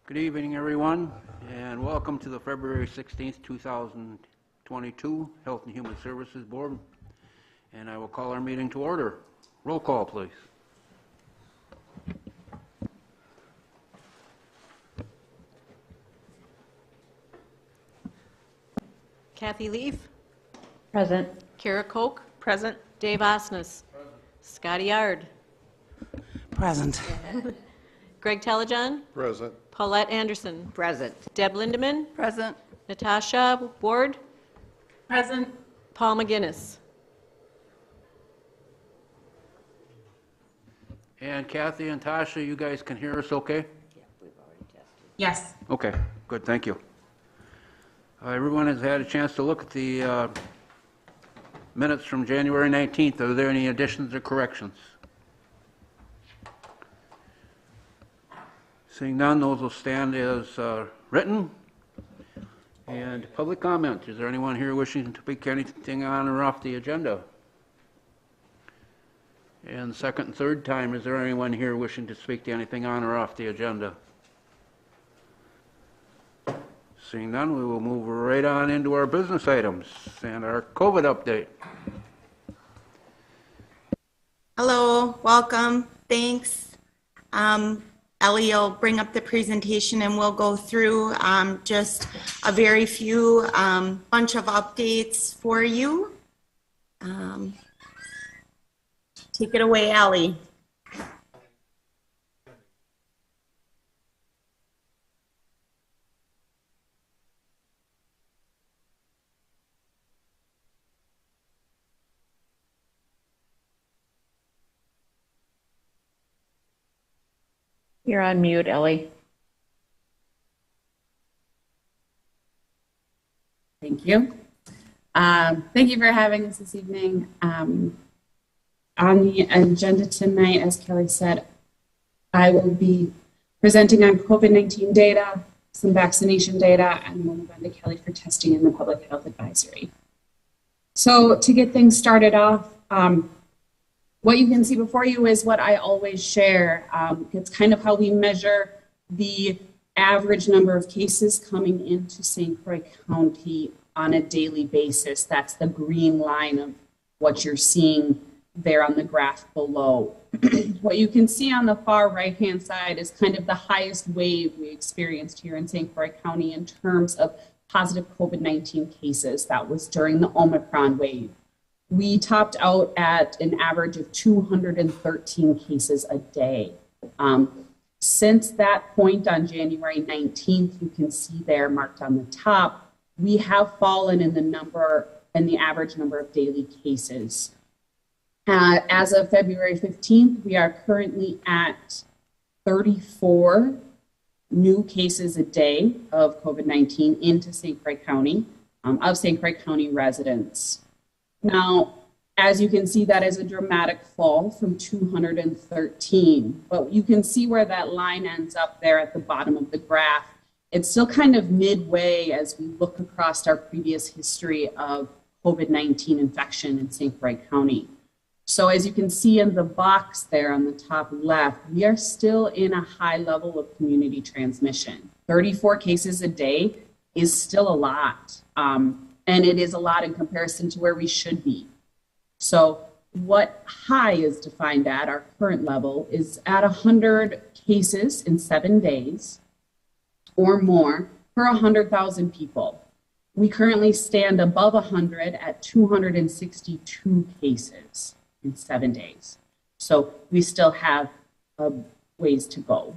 Good evening, everyone, and welcome to the February 16th, 2022 Health and Human Services Board. And I will call our meeting to order. Roll call, please. Kathy Leaf. Present. Kara Koch. Present. Dave Osnes. Present. Scotty Yard. Present. Greg Telejohn. Present. Paulette Anderson. Present. Deb Lindeman. Present. Natasha Ward. Present. Paul McGinnis. And Kathy and Tasha, you guys can hear us okay? Yeah, we've already tested. Yes. Okay, good, thank you. Everyone has had a chance to look at the minutes from January 19th. Are there any additions or corrections? Seeing none, those will stand as written. And public comment. Is there anyone here wishing to speak anything on or off the agenda? And second and third time, is there anyone here wishing to speak to anything on or off the agenda? Seeing none, we will move right on into our business items and our COVID update. Hello, welcome, thanks. Ellie will bring up the presentation and we'll go through just a very few bunch of updates for you. Take it away, Ellie. You're on mute, Ellie. Thank you. Thank you for having us this evening. On the agenda tonight, as Kelly said, I will be presenting on COVID-19 data, some vaccination data, and then move on to Kelly for testing in the public health advisory. So to get things started off, what you can see before you is what I always share. It's kind of how we measure the average number of cases coming into St. Croix County on a daily basis. That's the green line of what you're seeing there on the graph below. What you can see on the far right-hand side is kind of the highest wave we experienced here in St. Croix County in terms of positive COVID-19 cases. That was during the Omicron wave. We topped out at an average of 213 cases a day. Since that point on January 19th, you can see there marked on the top, we have fallen in the average number of daily cases. As of February 15th, we are currently at 34 new cases a day of COVID-19 into St. Croix County, of St. Croix County residents. Now, as you can see, that is a dramatic fall from 213, but you can see where that line ends up there at the bottom of the graph. It's still kind of midway as we look across our previous history of COVID-19 infection in St. Croix County. So as you can see in the box there on the top left, we are still in a high level of community transmission. 34 cases a day is still a lot. And it is a lot in comparison to where we should be. So what high is defined at, our current level, is at 100 cases in 7 days or more per 100,000 people. We currently stand above 100 at 262 cases in 7 days. So we still have ways to go.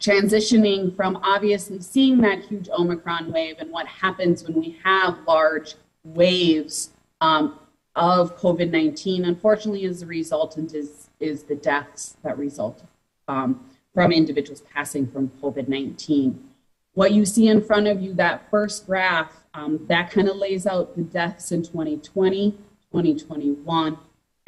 Transitioning from obviously seeing that huge Omicron wave and what happens when we have large waves of COVID-19, unfortunately, as a resultant is the deaths that result from individuals passing from COVID-19. What you see in front of you, that first graph, that kind of lays out the deaths in 2020, 2021,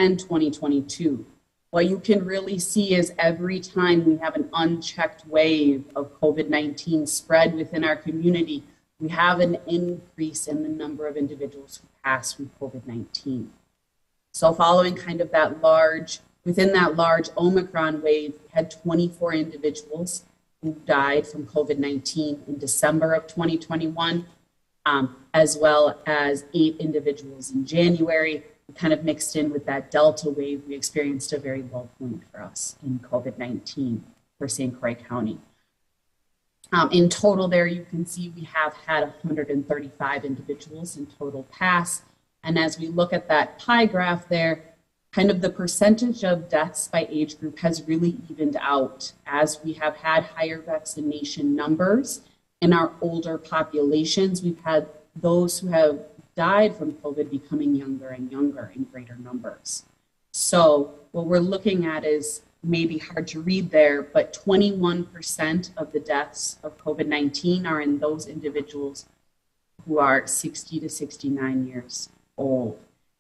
and 2022. What you can really see is every time we have an unchecked wave of COVID-19 spread within our community, we have an increase in the number of individuals who pass from COVID-19. So following kind of that large Within that large Omicron wave, we had 24 individuals who died from COVID-19 in December of 2021, as well as 8 individuals in January. Kind of mixed in with that Delta wave, we experienced a very low point for us in COVID-19 for St. Croix County. In total there, you can see we have had 135 individuals in total pass. And as we look at that pie graph there, kind of the percentage of deaths by age group has really evened out as we have had higher vaccination numbers. In our older populations, we've had those who have died from COVID becoming younger and younger in greater numbers. So what we're looking at is maybe hard to read there, but 21% of the deaths of COVID-19 are in those individuals who are 60 to 69 years old.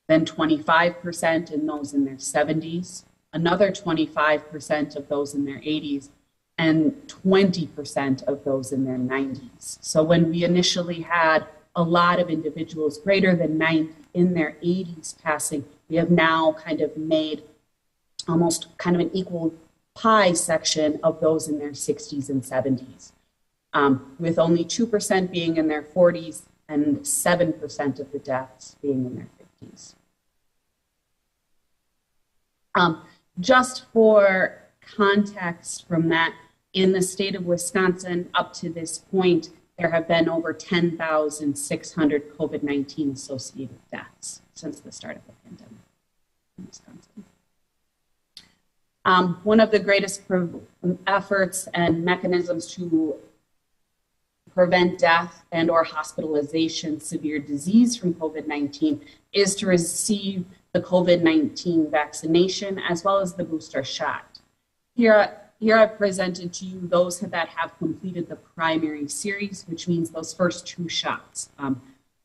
Then 25% in those in their 70s, another 25% of those in their 80s, and 20% of those in their 90s. So when we initially had a lot of individuals greater than 90 in their 80s passing, we have now kind of made almost kind of an equal pie section of those in their 60s and 70s, with only 2% being in their 40s and 7% of the deaths being in their 50s. Just for context from that, in the state of Wisconsin, up to this point, there have been over 10,600 COVID-19 associated deaths since the start of the pandemic in Wisconsin. One of the greatest efforts and mechanisms to prevent death and or hospitalization, severe disease from COVID-19 is to receive the COVID-19 vaccination as well as the booster shot. Here I've presented to you those that have completed the primary series, which means those first 2 shots,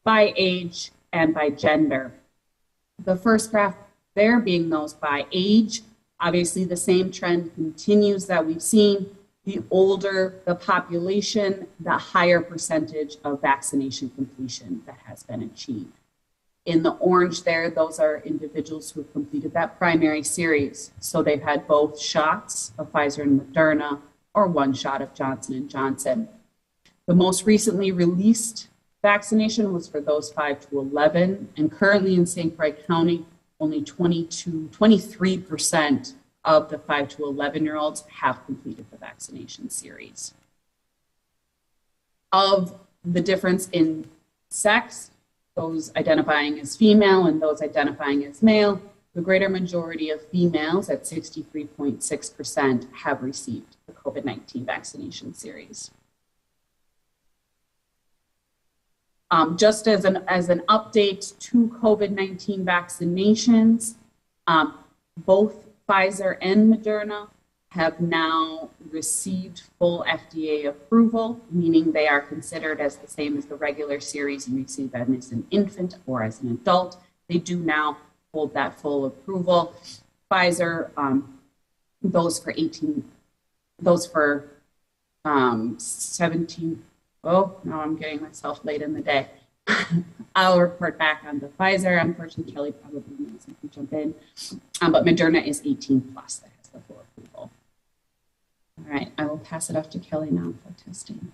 by age and by gender. The first graph there being those by age, obviously the same trend continues that we've seen. The older the population, the higher percentage of vaccination completion that has been achieved. In the orange there, those are individuals who have completed that primary series. So they've had both shots of Pfizer and Moderna or 1 shot of Johnson & Johnson. The most recently released vaccination was for those 5 to 11, and currently in St. Croix County, only 23% of the 5 to 11-year-olds have completed the vaccination series. Of the difference in sex, those identifying as female and those identifying as male, the greater majority of females at 63.6% have received the COVID-19 vaccination series. Just as an update to COVID-19 vaccinations, both Pfizer and Moderna have now received full FDA approval, meaning they are considered as the same as the regular series you receive them as an infant or as an adult. They do now hold that full approval. Pfizer, those for 17, oh, now I'm getting myself late in the day. I'll report back on the Pfizer. Unfortunately, Kelly probably knows if we jump in. But Moderna is 18 plus that has the full approval. All right, I will pass it off to Kelly now for testing.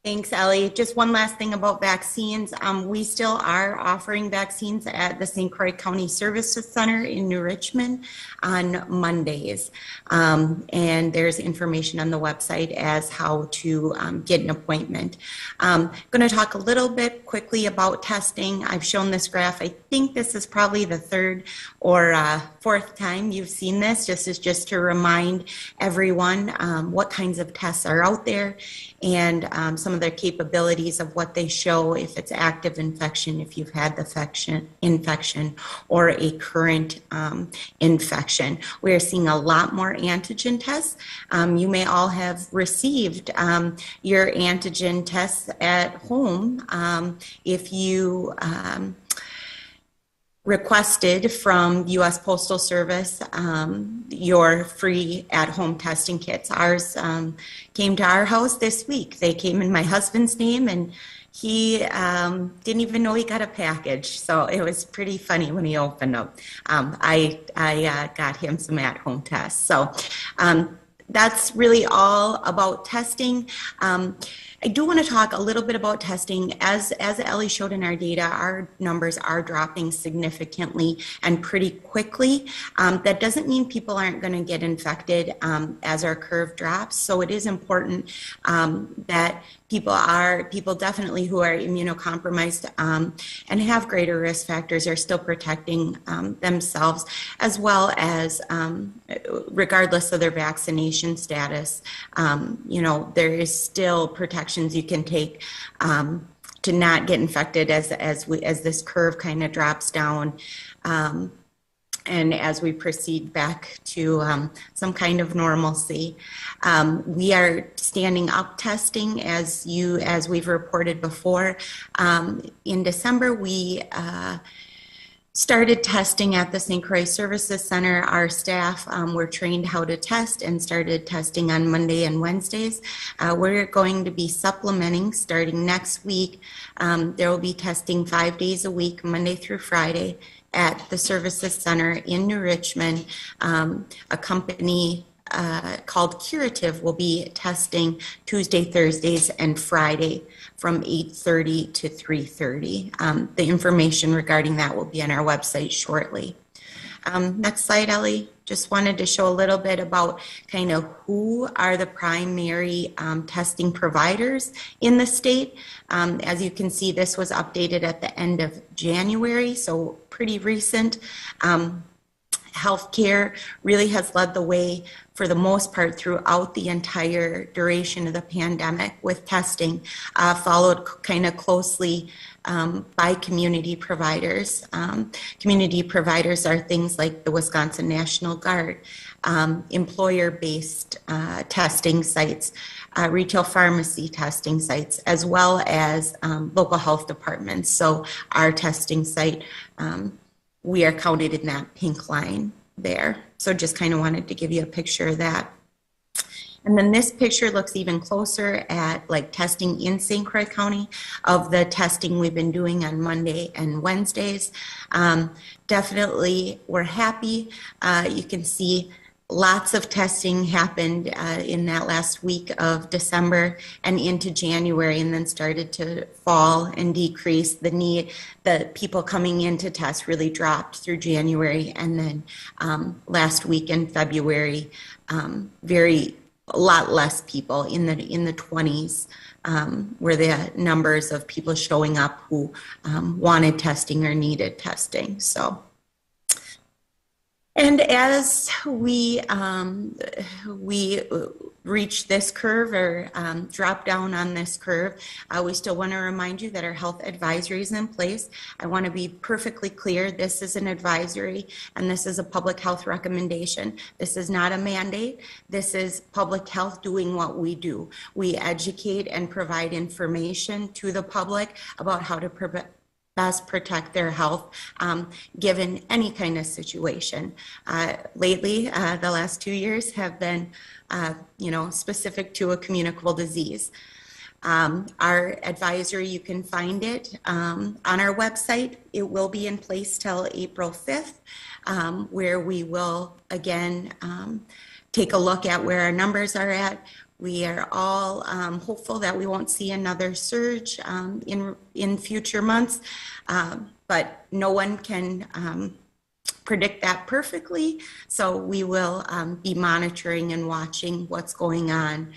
Thanks, Ellie. Just one last thing about vaccines. We still are offering vaccines at the St. Croix County Services Center in New Richmond on Mondays. And there's information on the website as how to get an appointment. I'm going to talk a little bit quickly about testing. I've shown this graph. I think this is probably the 3rd or 4th time you've seen this. This is just to remind everyone what kinds of tests are out there and some of their capabilities of what they show, if it's active infection, if you've had the infection, or a current infection. We're seeing a lot more antigen tests. You may all have received your antigen tests at home if you requested from U.S. Postal Service your free at-home testing kits. Ours came to our house this week. They came in my husband's name, and he didn't even know he got a package, so it was pretty funny when he opened them. I got him some at-home tests. So that's really all about testing. I do want to talk a little bit about testing. As Ellie showed in our data, our numbers are dropping significantly and pretty quickly. That doesn't mean people aren't going to get infected as our curve drops. So it is important that people definitely who are immunocompromised and have greater risk factors are still protecting themselves, as well as regardless of their vaccination status, there is still protections you can take to not get infected as this curve kind of drops down. And as we proceed back to some kind of normalcy, we are standing up testing as we've reported before. In December, we started testing at the St. Croix Services Center. Our staff were trained how to test and started testing on Monday and Wednesdays. We're going to be supplementing starting next week. There will be testing 5 days a week, Monday through Friday, at the Services Center in New Richmond. A company called Curative will be testing Tuesday, Thursdays, and Friday from 8:30 to 3:30. The information regarding that will be on our website shortly. Next slide, Ellie. Just wanted to show a little bit about kind of who are the primary testing providers in the state. As you can see, this was updated at the end of January, so pretty recent. Healthcare really has led the way for the most part throughout the entire duration of the pandemic with testing, followed kind of closely by community providers. Community providers are things like the Wisconsin National Guard, employer-based testing sites, retail pharmacy testing sites, as well as local health departments. So our testing site, we are counted in that pink line there. So just kind of wanted to give you a picture of that. And then this picture looks even closer at like testing in St. Croix County of the testing we've been doing on Monday and Wednesdays. Definitely we're happy. You can see lots of testing happened in that last week of December and into January, and then started to fall and decrease. The need, the people coming in to test really dropped through January, and then last week in February, a lot less people in the 20s were the numbers of people showing up who wanted testing or needed testing. So. And as we reach this curve or drop down on this curve, we still want to remind you that our health advisory is in place. I want to be perfectly clear. This is an advisory and this is a public health recommendation. This is not a mandate. This is public health doing what we do. We educate and provide information to the public about how to best protect their health given any kind of situation. Lately, the last 2 years have been, specific to a communicable disease. Our advisory, you can find it on our website. It will be in place till April 5th, where we will again take a look at where our numbers are at. We are all hopeful that we won't see another surge in future months, but no one can predict that perfectly. So we will be monitoring and watching what's going on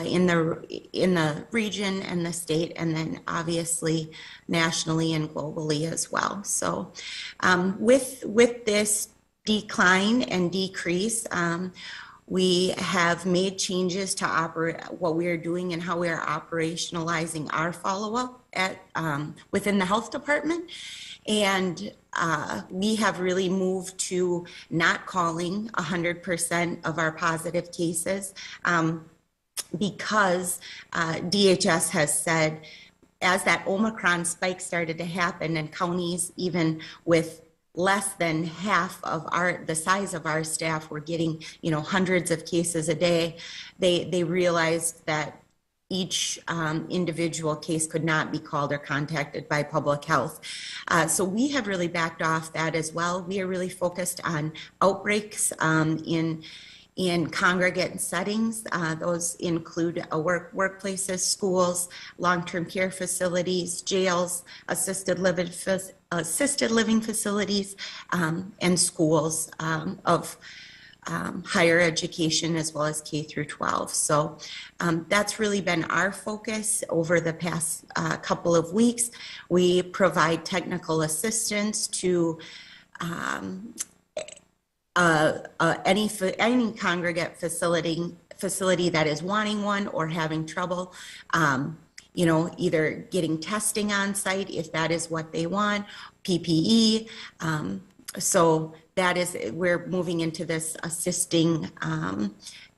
in the region and the state, and then obviously nationally and globally as well. So with this decline and decrease, we have made changes to what we are doing and how we are operationalizing our follow-up within the health department. And we have really moved to not calling 100% of our positive cases because DHS has said, as that Omicron spike started to happen and counties even with less than half of the size of our staff were getting, hundreds of cases a day, they realized that each individual case could not be called or contacted by public health. So we have really backed off that as well. We are really focused on outbreaks in congregate settings. Those include workplaces, schools, long-term care facilities, jails, assisted living facilities, and schools of higher education as well as K through 12. So that's really been our focus over the past couple of weeks. We provide technical assistance to any congregate facility that is wanting one or having trouble, either getting testing on site if that is what they want, PPE. So that is, we're moving into this assisting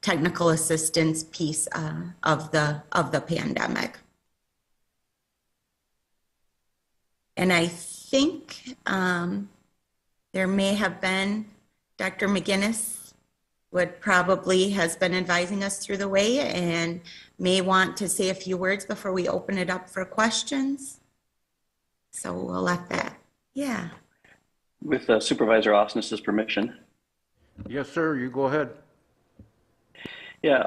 technical assistance piece of the pandemic. And I think there may have been, Dr. McGinnis has been advising us through the way and may want to say a few words before we open it up for questions. So we'll let that, yeah. With Supervisor Osnes's permission. Yes, sir, you go ahead. Yeah,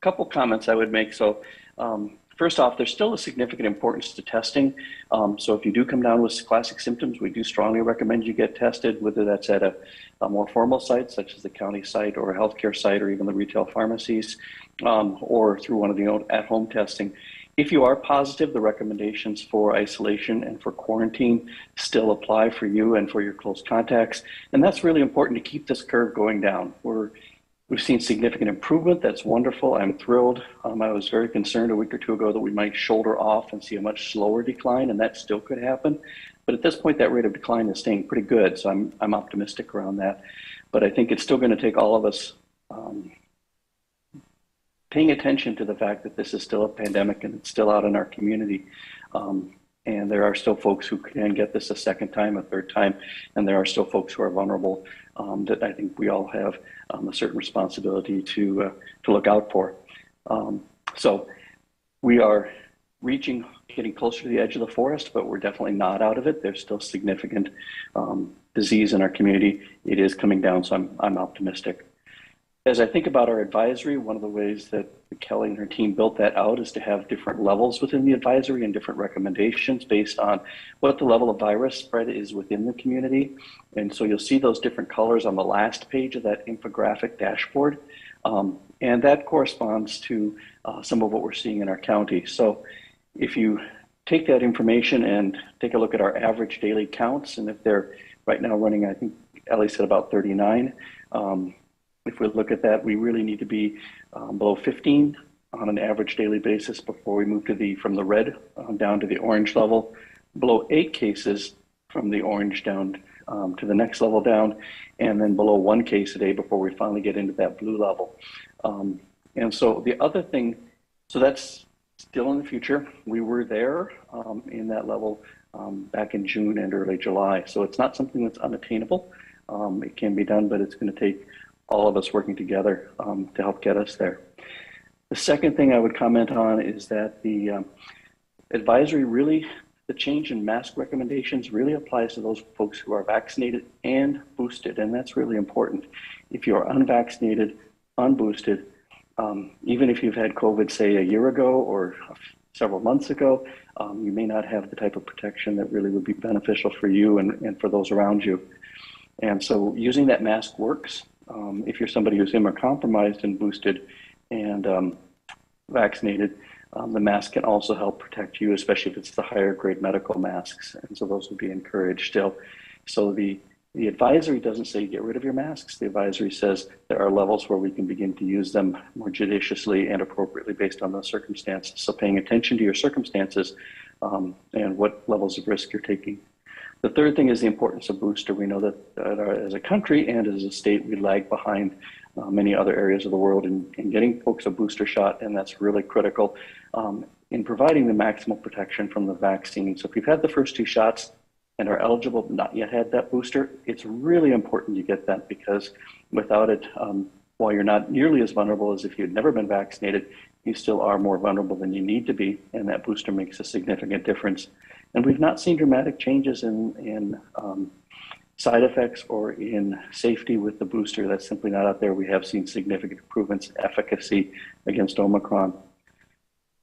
couple comments I would make. So first off, there's still a significant importance to testing. So if you do come down with classic symptoms, we do strongly recommend you get tested, whether that's at a more formal site, such as the county site or a healthcare site or even the retail pharmacies, or through one of the at-home testing. If you are positive, the recommendations for isolation and for quarantine still apply for you and for your close contacts. And that's really important to keep this curve going down. We've seen significant improvement. That's wonderful. I'm thrilled. I was very concerned a week or two ago that we might shoulder off and see a much slower decline, and that still could happen. But at this point, that rate of decline is staying pretty good. So I'm optimistic around that. But I think it's still going to take all of us paying attention to the fact that this is still a pandemic and it's still out in our community. And there are still folks who can get this a second time, a third time, and there are still folks who are vulnerable that I think we all have a certain responsibility to look out for. So we are getting closer to the edge of the forest, but we're definitely not out of it. There's still significant disease in our community. It is coming down, so I'm optimistic. As I think about our advisory, one of the ways that Kelly and her team built that out is to have different levels within the advisory and different recommendations based on what the level of virus spread is within the community. And so you'll see those different colors on the last page of that infographic dashboard. And that corresponds to some of what we're seeing in our county. So if you take that information and take a look at our average daily counts, and if they're right now running, I think Ellie said about 39, if we look at that, we really need to be below 15 on an average daily basis before we move from the red down to the orange level, below 8 cases from the orange down to the next level down, and then below 1 case a day before we finally get into that blue level. And so the other thing, so that's still in the future. We were there in that level back in June and early July. So it's not something that's unattainable. It can be done, but it's going to take all of us working together to help get us there. The second thing I would comment on is that the advisory the change in mask recommendations really applies to those folks who are vaccinated and boosted, and that's really important. If you are unvaccinated, unboosted, even if you've had COVID, say, a year ago or several months ago, you may not have the type of protection that really would be beneficial for you and for those around you. And so using that mask works. If you're somebody who's immunocompromised and boosted and vaccinated, the mask can also help protect you, especially if it's the higher grade medical masks. And so those would be encouraged still. So the advisory doesn't say get rid of your masks. The advisory says there are levels where we can begin to use them more judiciously and appropriately based on the circumstances. So paying attention to your circumstances and what levels of risk you're taking. The third thing is the importance of booster. We know that as a country and as a state, we lag behind many other areas of the world in getting folks a booster shot, and that's really critical in providing the maximal protection from the vaccine. So if you've had the first 2 shots and are eligible but not yet had that booster, it's really important you get that because without it, while you're not nearly as vulnerable as if you'd never been vaccinated, you still are more vulnerable than you need to be, and that booster makes a significant difference. And we've not seen dramatic changes in side effects or in safety with the booster. That's simply not out there. We have seen significant improvements in efficacy against Omicron.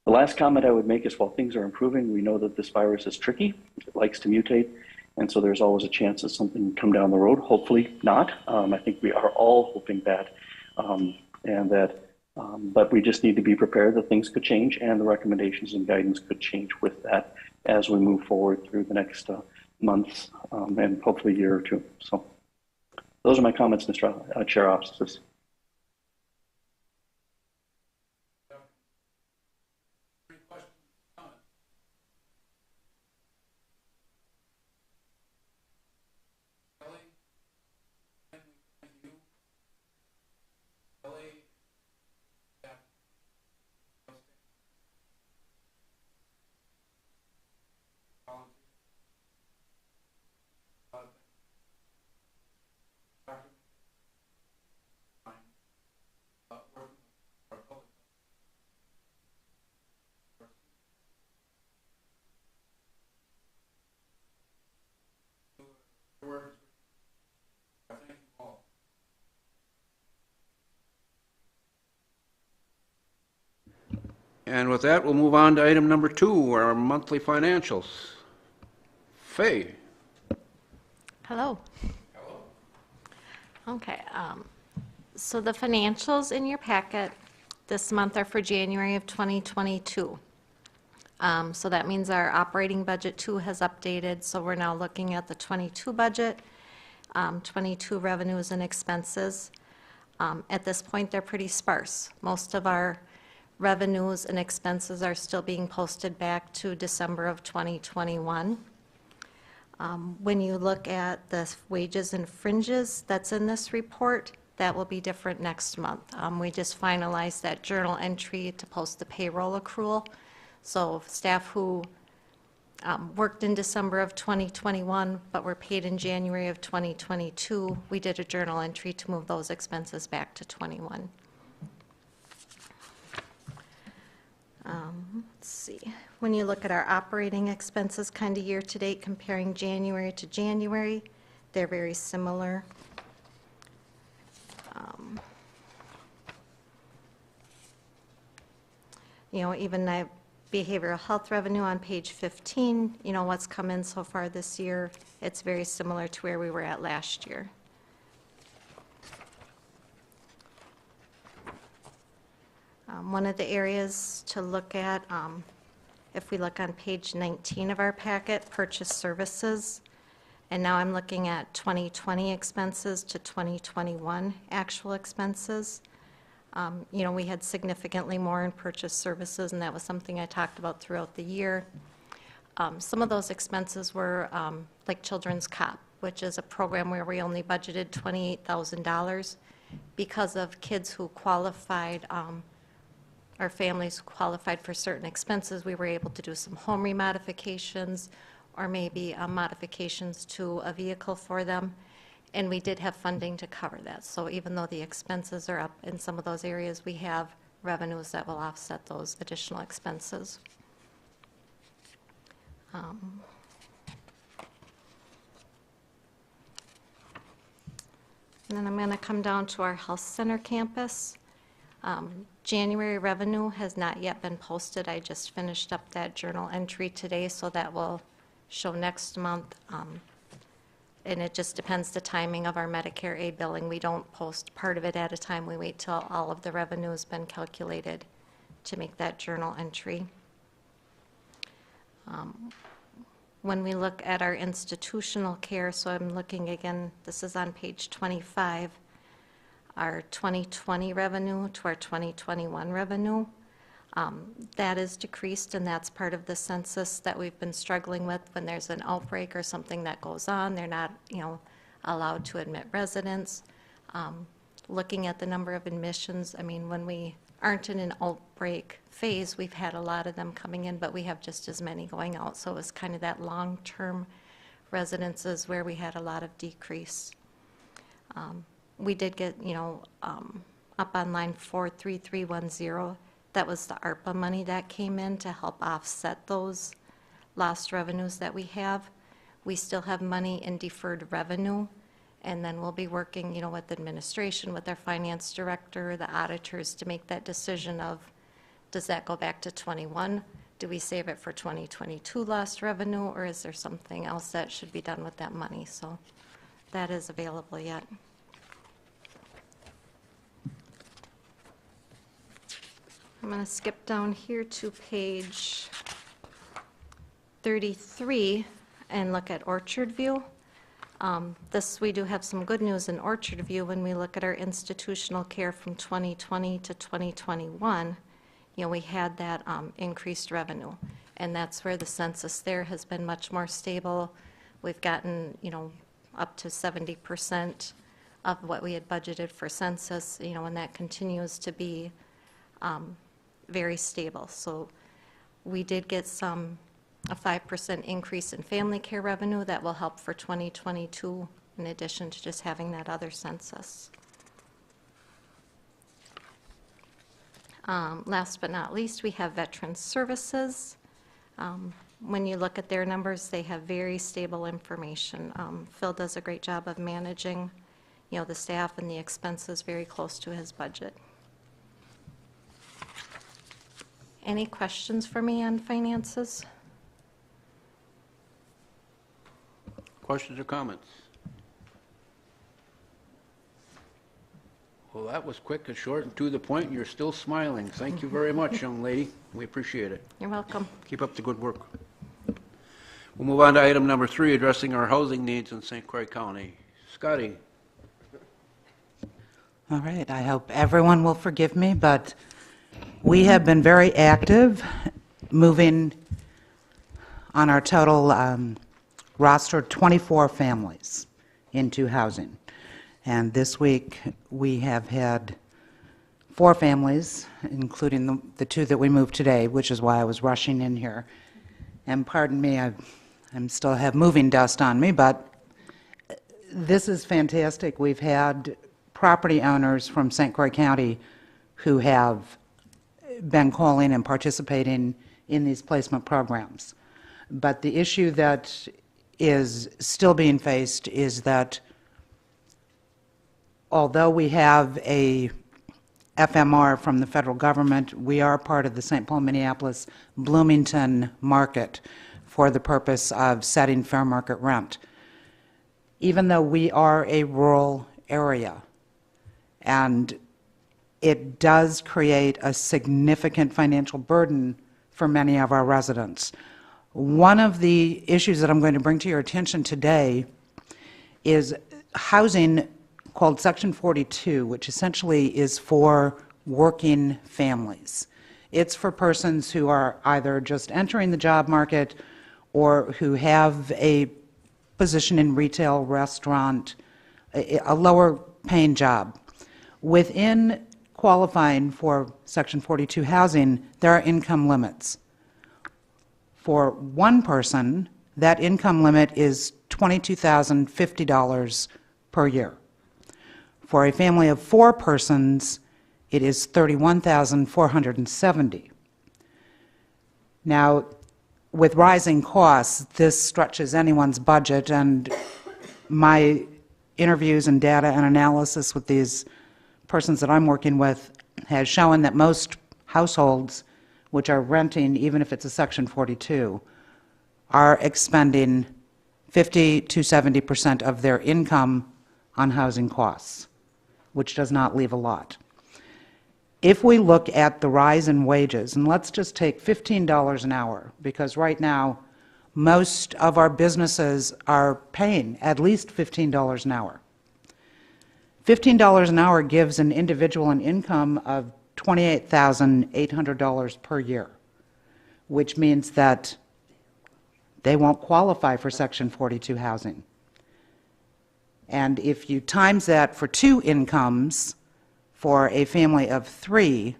The last comment I would make is while things are improving, we know that this virus is tricky. It likes to mutate. And so there's always a chance that something can come down the road. Hopefully not. I think we are all hoping that. But we just need to be prepared that things could change and the recommendations and guidance could change with that as we move forward through the next months and hopefully a year or two. So those are my comments, Mr. Chair Offices. And with that, we'll move on to item number 2, our monthly financials. Faye. Hello. Okay, so the financials in your packet this month are for January of 2022. So that means our operating budget 2 has updated, so we're now looking at the 22 budget, 22 revenues and expenses. At this point, they're pretty sparse. Most of our revenues and expenses are still being posted back to December of 2021. When you look at the wages and fringes that's in this report, that will be different next month. We just finalized that journal entry to post the payroll accrual. So staff who worked in December of 2021 but were paid in January of 2022, we did a journal entry to move those expenses back to 21. Let's see. When you look at our operating expenses kind of year to date, comparing January to January, they're very similar. You know, even that behavioral health revenue on page 15, you know, what's come in so far this year, it's very similar to where we were at last year. One of the areas to look at, if we look on page 19 of our packet, purchase services, and now I'm looking at 2020 expenses to 2021 actual expenses. You know, we had significantly more in purchase services, and that was something I talked about throughout the year. Some of those expenses were like Children's COP, which is a program where we only budgeted $28,000 because of kids who qualified, our families qualified for certain expenses. We were able to do some home remodifications or maybe modifications to a vehicle for them. And we did have funding to cover that. So even though the expenses are up in some of those areas, we have revenues that will offset those additional expenses. And then I'm going to come down to our health center campus. January revenue has not yet been posted. I just finished up that journal entry today, so that will show next month. And it just depends the timing of our Medicare A billing. We don't post part of it at a time. We wait till all of the revenue has been calculated to make that journal entry. When we look at our institutional care, so I'm looking again, this is on page 25, our 2020 revenue to our 2021 revenue. That is decreased, and that's part of the census that we've been struggling with. When there's an outbreak or something that goes on, they're not, you know, allowed to admit residents. Looking at the number of admissions, I mean, when we aren't in an outbreak phase, we've had a lot of them coming in, but we have just as many going out. So it was kind of that long-term residences where we had a lot of decrease. We did get, you know, up on line 43310. That was the ARPA money that came in to help offset those lost revenues that we have. We still have money in deferred revenue, and then we'll be working, with administration, with our finance director, the auditors, to make that decision of, does that go back to 21? Do we save it for 2022 lost revenue, or is there something else that should be done with that money? So that is available yet. I'm going to skip down here to page 33 and look at Orchard View. We do have some good news in Orchard View when we look at our institutional care from 2020 to 2021. We had that increased revenue, and that's where the census there has been much more stable. We've gotten, up to 70% of what we had budgeted for census, and that continues to be very stable. So we did get a 5% increase in family care revenue that will help for 2022, in addition to just having that other census. Last but not least, we have veteran services. When you look at their numbers, they have very stable information. Phil does a great job of managing, the staff and the expenses very close to his budget. Any questions for me on finances? Questions or comments? Well, that was quick and short and to the point, and you're still smiling. Thank you very much, young lady. We appreciate it. You're welcome. Keep up the good work. We'll move on to item number 3, addressing our housing needs in St. Croix County. Scotty. All right, I hope everyone will forgive me, but we have been very active moving on our total roster 24 families into housing. And this week we have had 4 families, including the 2 that we moved today, which is why I was rushing in here. And pardon me, I'm still have moving dust on me, but this is fantastic. We've had property owners from St. Croix County who have been calling and participating in these placement programs. But the issue that is still being faced is that although we have a FMR from the federal government, we are part of the St. Paul, Minneapolis, Bloomington market for the purpose of setting fair market rent. Even though we are a rural area, and it does create a significant financial burden for many of our residents. One of the issues that I'm going to bring to your attention today is housing called Section 42, which essentially is for working families. It's for persons who are either just entering the job market or who have a position in retail, restaurant, a lower paying job. Within qualifying for Section 42 housing, there are income limits. For one person, that income limit is $22,050 per year. For a family of 4 persons, it is $31,470. Now, with rising costs, this stretches anyone's budget, and my interviews and data and analysis with these persons that I'm working with has shown that most households which are renting, even if it's a Section 42, are expending 50 to 70% of their income on housing costs, which does not leave a lot. If we look at the rise in wages, and let's just take $15 an hour, because right now most of our businesses are paying at least $15 an hour. $15 an hour gives an individual an income of $28,800 per year, which means that they won't qualify for Section 42 housing. And if you times that for 2 incomes for a family of 3,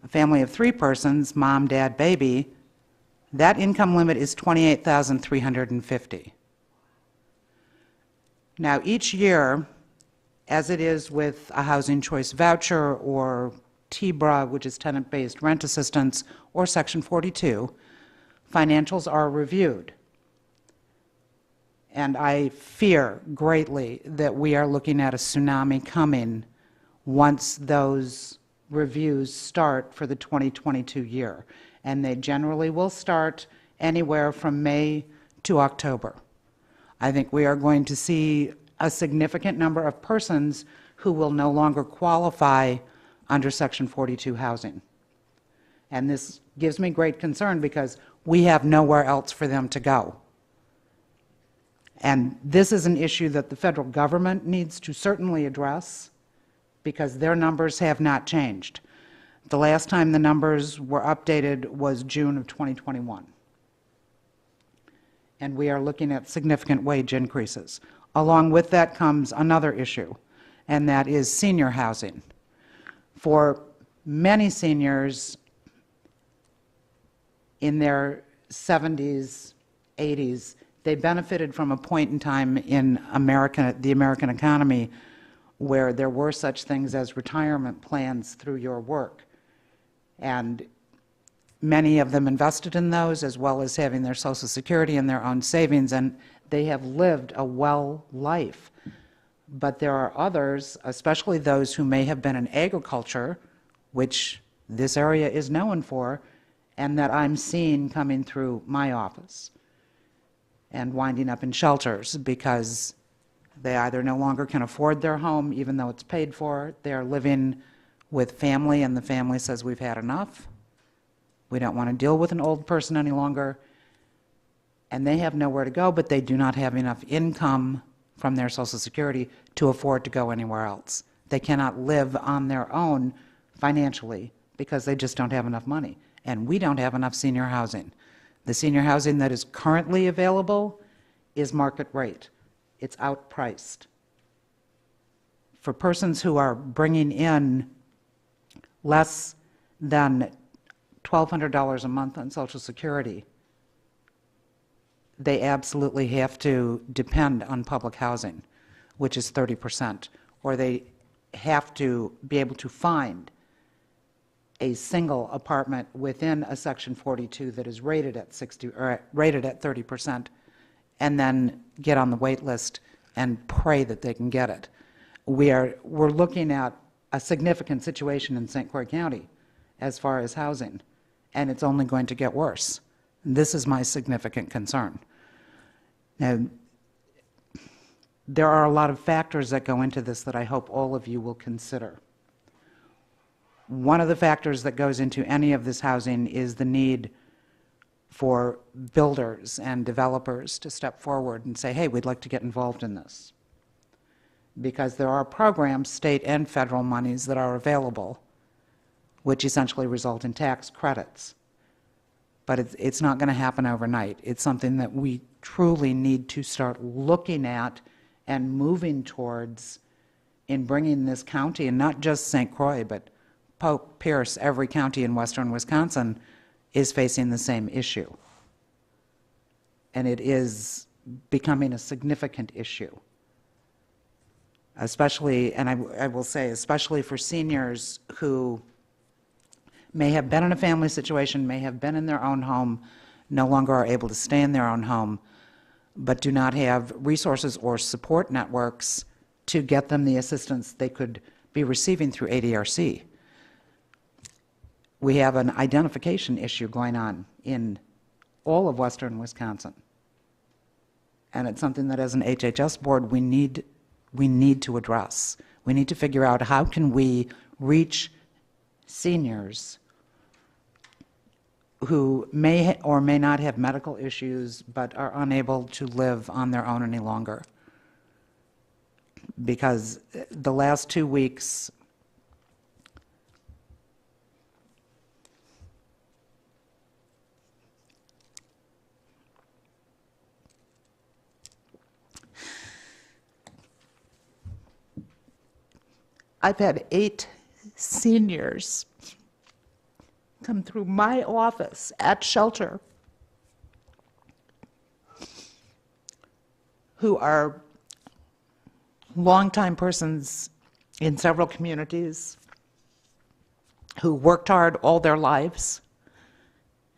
a family of 3 persons, mom, dad, baby, that income limit is $28,350. Now, each year, as it is with a housing choice voucher or TBRA, which is tenant-based rent assistance, or Section 42, financials are reviewed. And I fear greatly that we are looking at a tsunami coming once those reviews start for the 2022 year. And they generally will start anywhere from May to October. I think we are going to see a significant number of persons who will no longer qualify under Section 42 housing. And this gives me great concern because we have nowhere else for them to go. And this is an issue that the federal government needs to certainly address because their numbers have not changed. The last time the numbers were updated was June of 2021. And we are looking at significant wage increases. Along with that comes another issue, and that is senior housing. For many seniors in their 70s, 80s, they benefited from a point in time in America, the American economy, where there were such things as retirement plans through your work. And many of them invested in those, as well as having their Social Security and their own savings, and they have lived a well life. But there are others, especially those who may have been in agriculture, which this area is known for, and that I'm seeing coming through my office, and winding up in shelters because they either no longer can afford their home, even though it's paid for, they're living with family, and the family says, we've had enough. We don't want to deal with an old person any longer. And they have nowhere to go, but they do not have enough income from their Social Security to afford to go anywhere else. They cannot live on their own financially because they just don't have enough money. And we don't have enough senior housing. The senior housing that is currently available is market rate. It's outpriced. For persons who are bringing in less than $1,200 a month on Social Security, they absolutely have to depend on public housing, which is 30%, or they have to be able to find a single apartment within a Section 42 that is rated at 30%, and then get on the wait list and pray that they can get it. We're looking at a significant situation in St. Croix County as far as housing, and it's only going to get worse. This is my significant concern. Now, there are a lot of factors that go into this that I hope all of you will consider. One of the factors that goes into any of this housing is the need for builders and developers to step forward and say, hey, we'd like to get involved in this. Because there are programs, state and federal monies, that are available, which essentially result in tax credits. But it's not going to happen overnight. It's something that we truly need to start looking at and moving towards in bringing this county, and not just St. Croix, but Pope, Pierce, every county in western Wisconsin is facing the same issue. And it is becoming a significant issue. Especially, and I will say, especially for seniors who may have been in a family situation, may have been in their own home, no longer are able to stay in their own home, but do not have resources or support networks to get them the assistance they could be receiving through ADRC. We have an identification issue going on in all of western Wisconsin. And it's something that as an HHS board we need to address. We need to figure out how can we reach seniors who may or may not have medical issues but are unable to live on their own any longer. Because the last 2 weeks, I've had 8 seniors come through my office at shelter who are longtime persons in several communities who worked hard all their lives,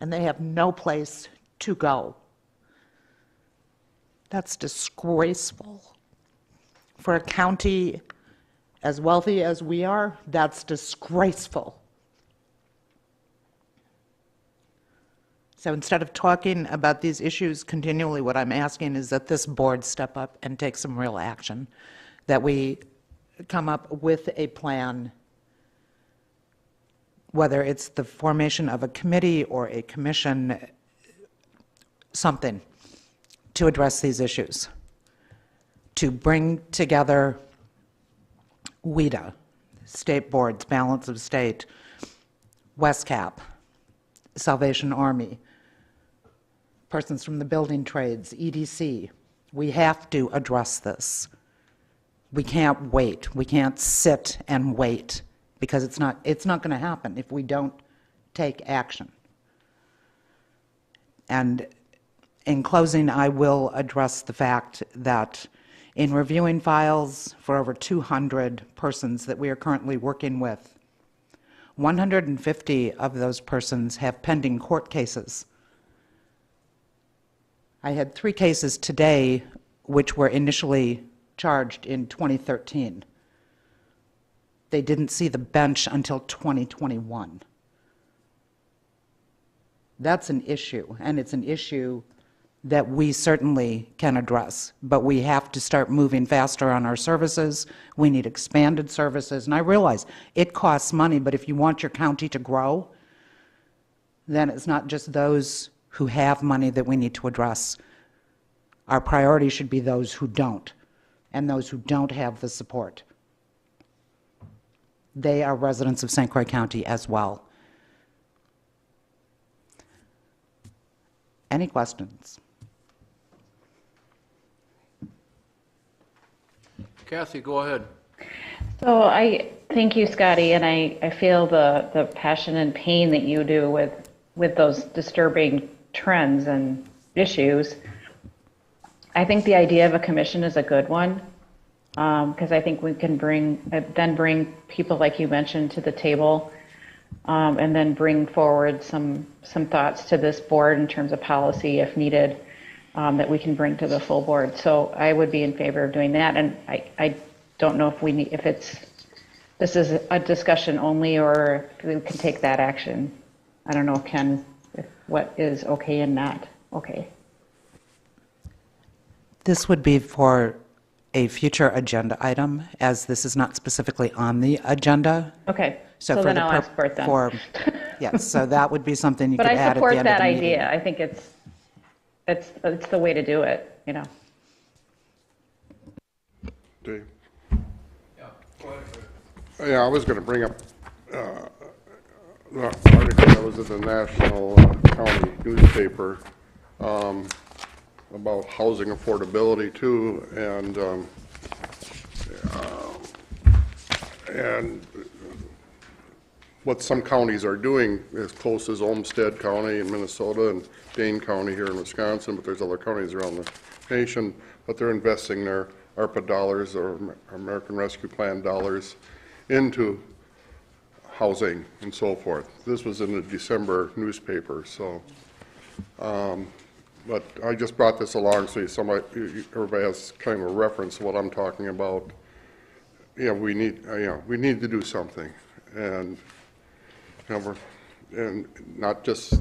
and they have no place to go. That's disgraceful. For a county as wealthy as we are, that's disgraceful. So instead of talking about these issues continually, what I'm asking is that this board step up and take some real action, that we come up with a plan, whether it's the formation of a committee or a commission, something to address these issues, to bring together WIDA, state boards, balance of state, WESCAP, Salvation Army, persons from the building trades, EDC. We have to address this. We can't wait. We can't sit and wait, because it's not going to happen if we don't take action. And in closing, I will address the fact that in reviewing files for over 200 persons that we are currently working with, 150 of those persons have pending court cases. I had 3 cases today which were initially charged in 2013. They didn't see the bench until 2021. That's an issue, and it's an issue that we certainly can address, but we have to start moving faster on our services. We need expanded services, and I realize it costs money, but if you want your county to grow, then it's not just those who have money that we need to address. Our priority should be those who don't, and those who don't have the support. They are residents of St. Croix County as well. Any questions? Kathy, go ahead. So I thank you, Scotty, and I feel the passion and pain that you do with those disturbing trends and issues. I think the idea of a commission is a good one, because I think we can bring people like you mentioned to the table, and then bring forward some thoughts to this board in terms of policy if needed, that we can bring to the full board. So I would be in favor of doing that, and I don't know if this is a discussion only, or we can take that action. I don't know, Ken, what is okay and not okay. This would be for a future agenda item, as this is not specifically on the agenda. Okay, so for then the I'll ask for it then. Yes, so that would be something you But could I add at the support end of that the meeting. idea. I think it's the way to do it, you know. Dave? Yeah, go ahead. Yeah, I was going to bring up the article that was in the National County newspaper about housing affordability too, and what some counties are doing, as close as Olmsted County in Minnesota and Dane County here in Wisconsin, but there's other counties around the nation, but they're investing their Arpa dollars or American Rescue Plan dollars into housing and so forth. This was in the December newspaper, so, but I just brought this along so everybody has kind of a reference to what I'm talking about. Yeah, we need to do something, and and not just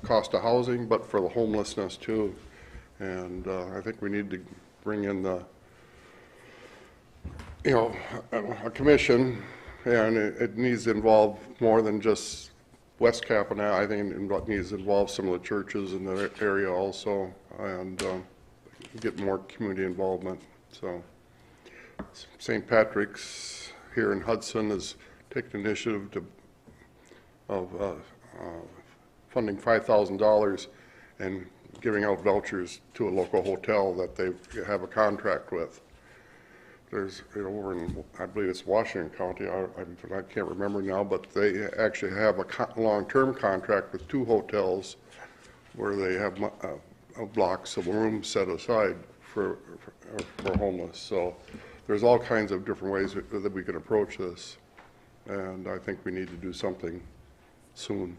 cost of housing, but for the homelessness too. And I think we need to bring in a commission, and it needs to involve more than just West Cap, and I think it needs to involve some of the churches in the area also, and get more community involvement. So St. Patrick's here in Hudson has taken initiative of funding $5,000 and giving out vouchers to a local hotel that they have a contract with. There's, over in, I believe it's Washington County, I can't remember now, but they actually have a long-term contract with 2 hotels where they have blocks of rooms set aside for homeless. So there's all kinds of different ways that we can approach this, and I think we need to do something soon.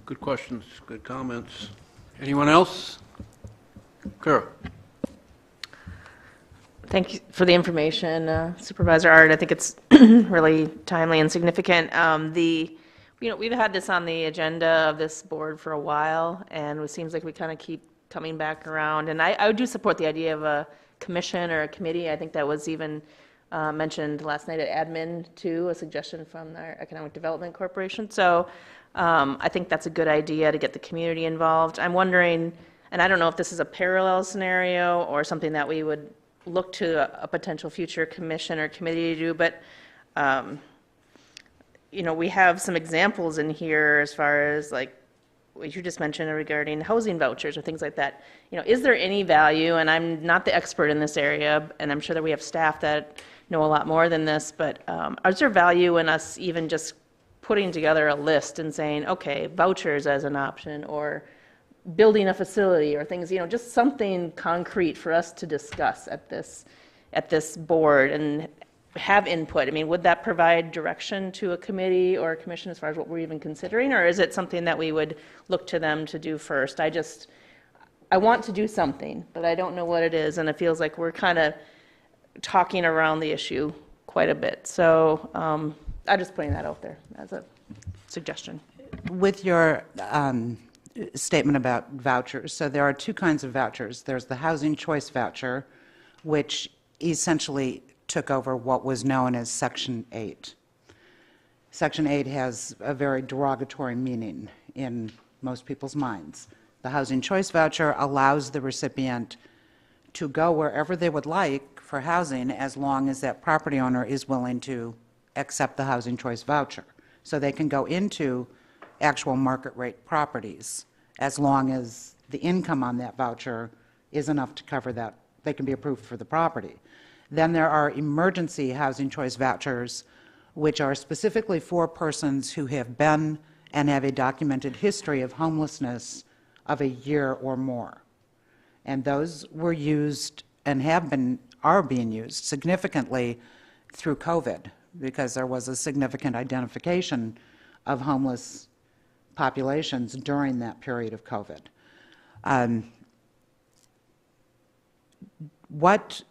Good questions, good comments. Anyone else? Kara? Thank you for the information, Supervisor Art. I think it's really timely and significant. We've had this on the agenda of this board for a while, and it seems like we kind of keep coming back around. And I do support the idea of a commission or a committee. I think that was even mentioned last night at admin too, a suggestion from our Economic Development Corporation. So I think that's a good idea to get the community involved. I'm wondering, and I don't know if this is a parallel scenario or something that we would look to a potential future commission or committee to do, but we have some examples in here as far as like what you just mentioned regarding housing vouchers or things like that. Is there any value, and I'm not the expert in this area, and I'm sure that we have staff that know a lot more than this, but is there value in us even just putting together a list and saying, okay, vouchers as an option, or building a facility, or things, just something concrete for us to discuss at this board and have input? I mean, would that provide direction to a committee or a commission as far as what we're even considering, or is it something that we would look to them to do first? I want to do something, but I don't know what it is, and it feels like we're kind of talking around the issue quite a bit. So I'm just putting that out there as a suggestion. With your statement about vouchers, so there are two kinds of vouchers. There's the Housing Choice Voucher, which essentially took over what was known as Section 8. Section 8 has a very derogatory meaning in most people's minds. The Housing Choice Voucher allows the recipient to go wherever they would like for housing as long as that property owner is willing to accept the Housing Choice Voucher. So they can go into actual market rate properties as long as the income on that voucher is enough to cover that. They can be approved for the property. Then there are emergency Housing Choice Vouchers, which are specifically for persons who have been and have a documented history of homelessness of a year or more. And those were used and are being used significantly through COVID, because there was a significant identification of homeless populations during that period of COVID. What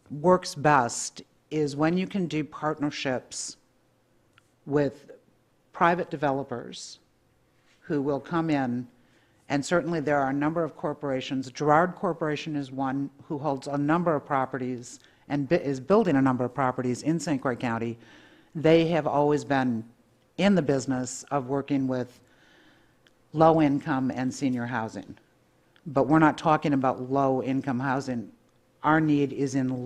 works best is when you can do partnerships with private developers who will come in, and certainly there are a number of corporations. Girard Corporation is one who holds a number of properties and is building a number of properties in St. Croix County. They have always been in the business of working with low-income and senior housing. But we're not talking about low-income housing. Our need is in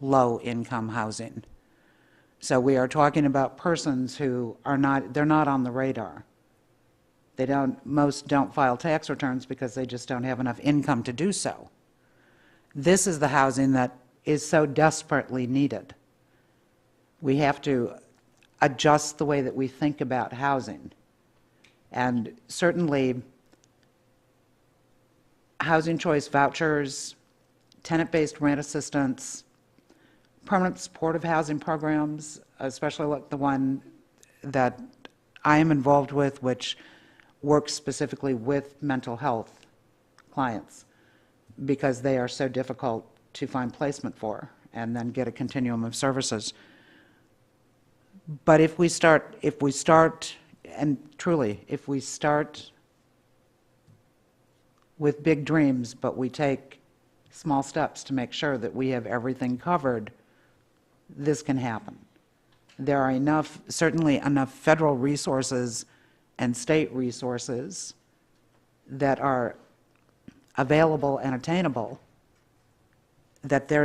low-income housing. So we are talking about persons who are they're not on the radar. Most don't file tax returns because they just don't have enough income to do so. This is the housing that is so desperately needed. We have to adjust the way that we think about housing. And certainly, housing choice vouchers, tenant-based rent assistance, permanent supportive housing programs, especially like the one that I am involved with, which works specifically with mental health clients, because they are so difficult to find placement for and then get a continuum of services. But if we start, and truly, if we start with big dreams, but we take small steps to make sure that we have everything covered, this can happen. There are certainly enough federal resources and state resources that are available and attainable, that there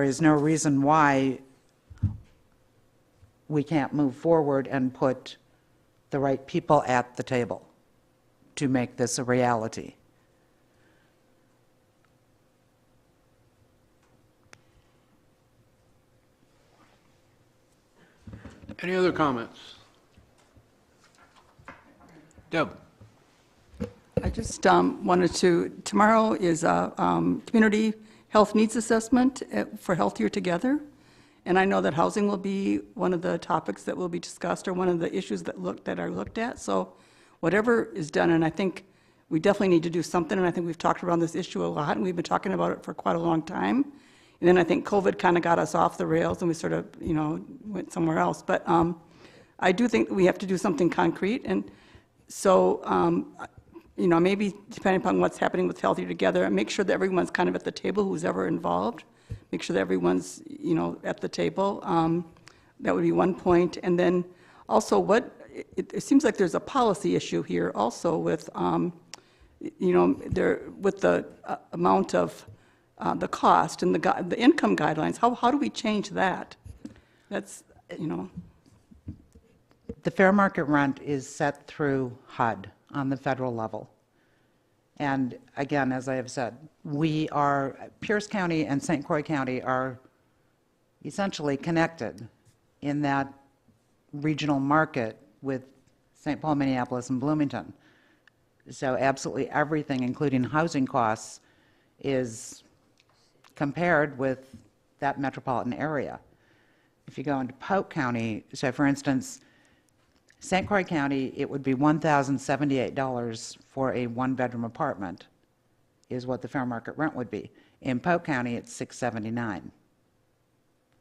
is no reason why we can't move forward and put the right people at the table to make this a reality. Any other comments? Deb? I just wanted to, tomorrow is a community health needs assessment for Healthier Together. And I know that housing will be one of the topics that will be discussed, or one of the issues that are looked at. So whatever is done, and I think we definitely need to do something, and I think we've talked around this issue a lot, and we've been talking about it for quite a long time. And then I think COVID kind of got us off the rails, and we sort of, went somewhere else. But I do think we have to do something concrete. And so, maybe depending upon what's happening with Healthier Together, make sure that everyone's kind of at the table, who's ever involved. Make sure that everyone's, at the table. That would be one point. And then also it seems like there's a policy issue here also with, with the amount of the cost and the income guidelines. How do we change that? That's, The fair market rent is set through HUD on the federal level. And again, as I have said, Pierce County and St. Croix County are essentially connected in that regional market with St. Paul, Minneapolis, and Bloomington. So absolutely everything, including housing costs, is compared with that metropolitan area. If you go into Polk County, so for instance, St. Croix County, it would be $1,078 for a one-bedroom apartment, is what the fair market rent would be. In Polk County, it's $679.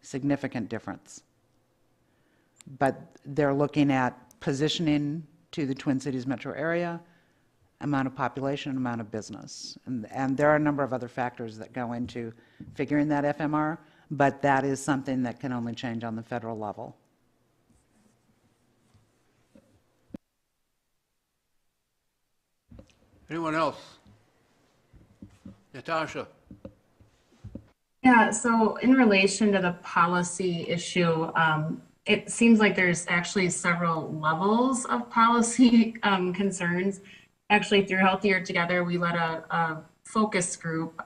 Significant difference. But they're looking at positioning to the Twin Cities metro area, amount of population, amount of business. And there are a number of other factors that go into figuring that FMR, but that is something that can only change on the federal level. Anyone else? Natasha? Yeah, so in relation to the policy issue, it seems like there's actually several levels of policy concerns. Actually, through Healthier Together, we led a focus group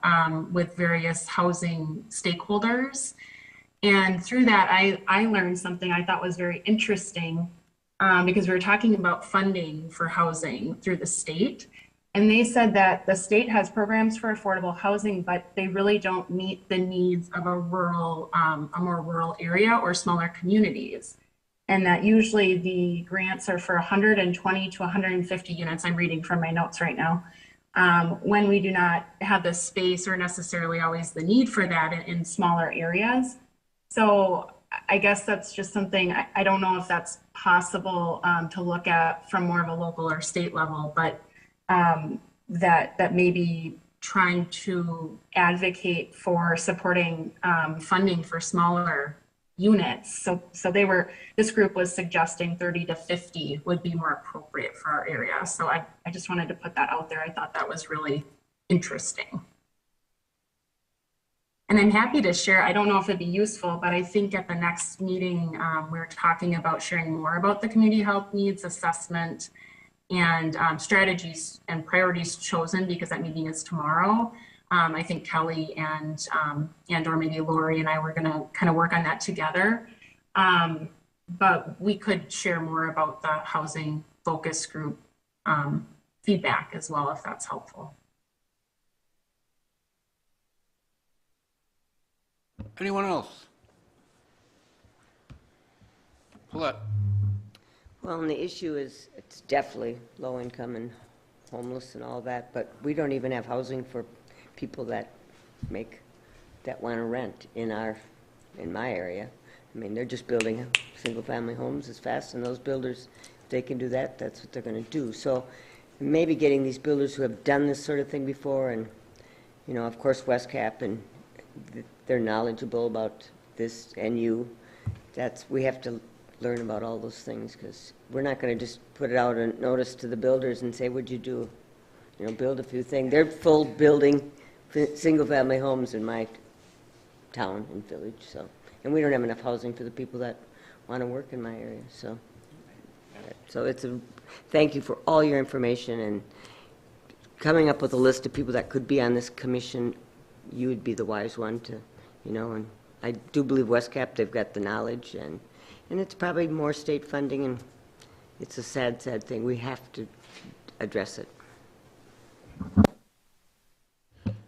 with various housing stakeholders. And through that, I learned something I thought was very interesting because we were talking about funding for housing through the state. And they said that the state has programs for affordable housing, but they really don't meet the needs of a more rural area or smaller communities. And that usually the grants are for 120 to 150 units. I'm reading from my notes right now. When we do not have the space or necessarily always the need for that in smaller areas. So I guess that's just something, I don't know if that's possible to look at from more of a local or state level, but that maybe trying to advocate for supporting funding for smaller units. So this group was suggesting 30 to 50 would be more appropriate for our area. So I just wanted to put that out there. I thought that was really interesting. And I'm happy to share, I don't know if it'd be useful, but I think at the next meeting, we're talking about sharing more about the community health needs assessment and strategies and priorities chosen, because that meeting is tomorrow. I think Kelly and or maybe Lori and I were going to kind of work on that together. But we could share more about the housing focus group feedback as well, if that's helpful. Anyone else? Paulette? Well, and the issue is, it's definitely low income and homeless and all that, but we don't even have housing for people that want to rent in my area. I mean, they're just building single family homes as fast, and those builders, if they can do that, that's what they're going to do. So maybe getting these builders who have done this sort of thing before, and, of course, WestCap, and they're knowledgeable about this, and we have to learn about all those things, because we're not going to just put it out and notice to the builders and say, what'd you do? Build a few things. They're full building single-family homes in my town and village, and we don't have enough housing for the people that want to work in my area. So it's thank you for all your information and coming up with a list of people that could be on this commission. You would be the wise one to, and I do believe WestCap, they've got the knowledge, and it's probably more state funding, and it's a sad, sad thing. We have to address it.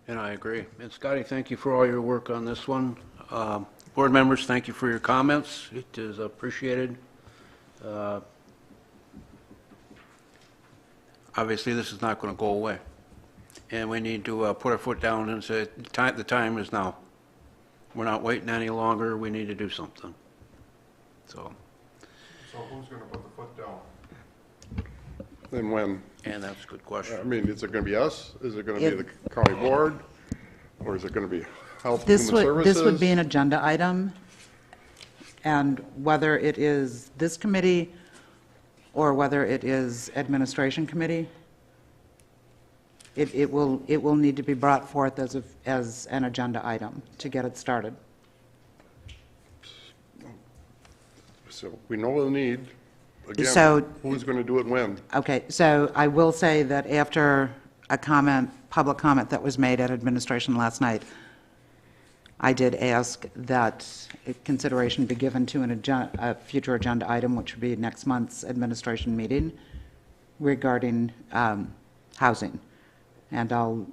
And I agree. And Scotty, thank you for all your work on this one. Board members, thank you for your comments. It is appreciated. Obviously, this is not going to go away. And we need to put our foot down and say, the time is now. We're not waiting any longer. We need to do something. So who's going to put the foot down? And when? And that's a good question. I mean, is it going to be us? Is it going to be the county board? Or is it going to be Health and This Human Services? this would be an agenda item, and whether it is this committee or whether it is Administration Committee, it will need to be brought forth as an agenda item to get it started. So we know the need. Again, So- who's going to do it when? Okay, so I will say that after a public comment that was made at administration last night, I did ask that consideration be given to a future agenda item, which would be next month's administration meeting regarding housing. And I'll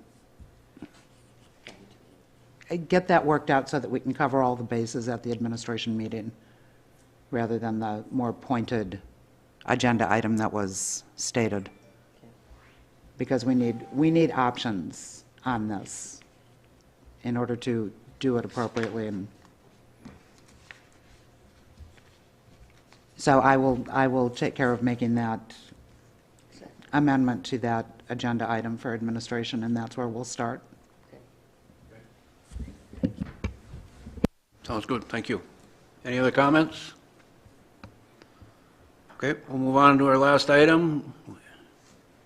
get that worked out so that we can cover all the bases at the administration meeting, rather than the more pointed agenda item that was stated. Because we need options on this in order to do it appropriately. And so I will take care of making that amendment to that agenda item for administration, and that's where we'll start. Sounds good. Thank you. Any other comments? Okay, we'll move on to our last item,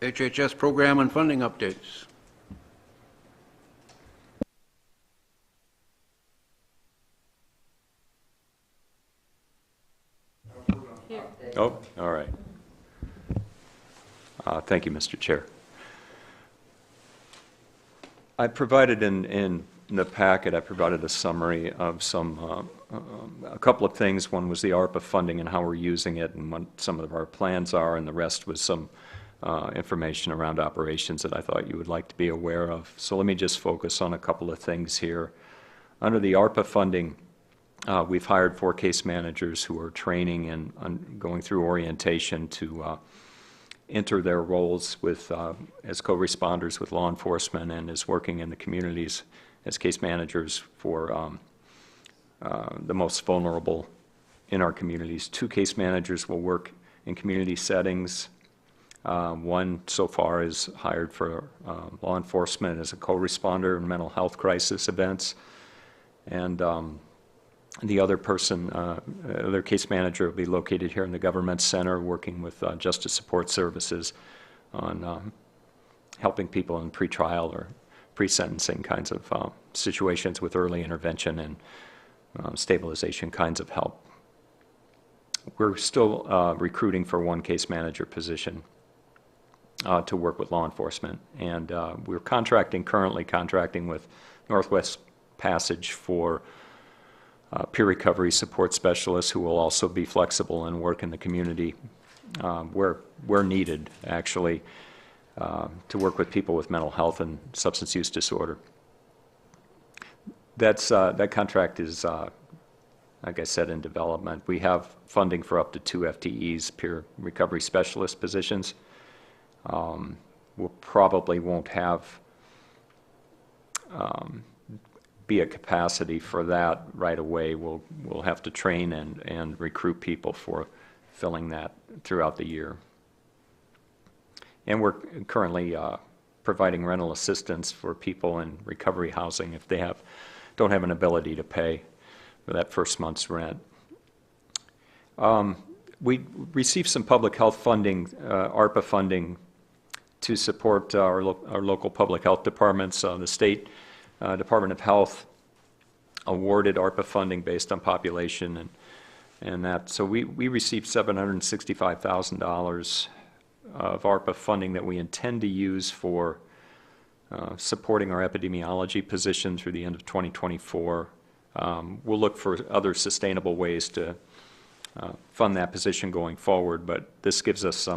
HHS program and funding updates. Oh, all right. Thank you, Mr. Chair. I provided in the packet, I provided a summary of a couple of things. One was the ARPA funding and how we're using it and what some of our plans are, and the rest was some information around operations that I thought you would like to be aware of. So let me just focus on a couple of things here. Under the ARPA funding, we've hired 4 case managers who are training and going through orientation to enter their roles with as co-responders with law enforcement, and is working in the communities as case managers for the most vulnerable in our communities. 2 case managers will work in community settings. One so far is hired for law enforcement as a co-responder in mental health crisis events, and the other person, other case manager, will be located here in the Government Center, working with Justice Support Services on helping people in pretrial or pre-sentencing kinds of situations with early intervention and stabilization kinds of help. We're still recruiting for 1 case manager position to work with law enforcement, and we're currently contracting with Northwest Passage for peer recovery support specialists who will also be flexible and work in the community where needed, actually, to work with people with mental health and substance use disorder. That contract is, like I said, in development. We have funding for up to 2 FTEs, peer recovery specialist positions. We probably won't have be a capacity for that right away. We'll have to train and recruit people for filling that throughout the year. And we're currently providing rental assistance for people in recovery housing if they don't have an ability to pay for that first month's rent. We received some public health funding, ARPA funding, to support our local public health departments. The state Department of Health awarded ARPA funding based on population and that. So we received $765,000 of ARPA funding that we intend to use for supporting our epidemiology position through the end of 2024. We'll look for other sustainable ways to fund that position going forward, but this gives us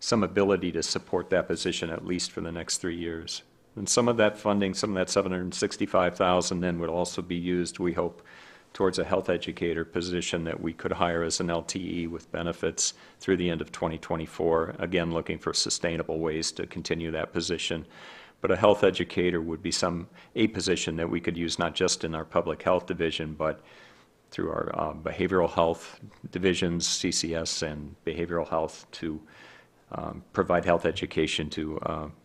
some ability to support that position at least for the next 3 years. And some of that funding, some of that $765,000 then would also be used, we hope, towards a health educator position that we could hire as an LTE with benefits through the end of 2024. Again, looking for sustainable ways to continue that position. But a health educator would be a position that we could use not just in our public health division, but through our behavioral health divisions, CCS and behavioral health, to provide health education to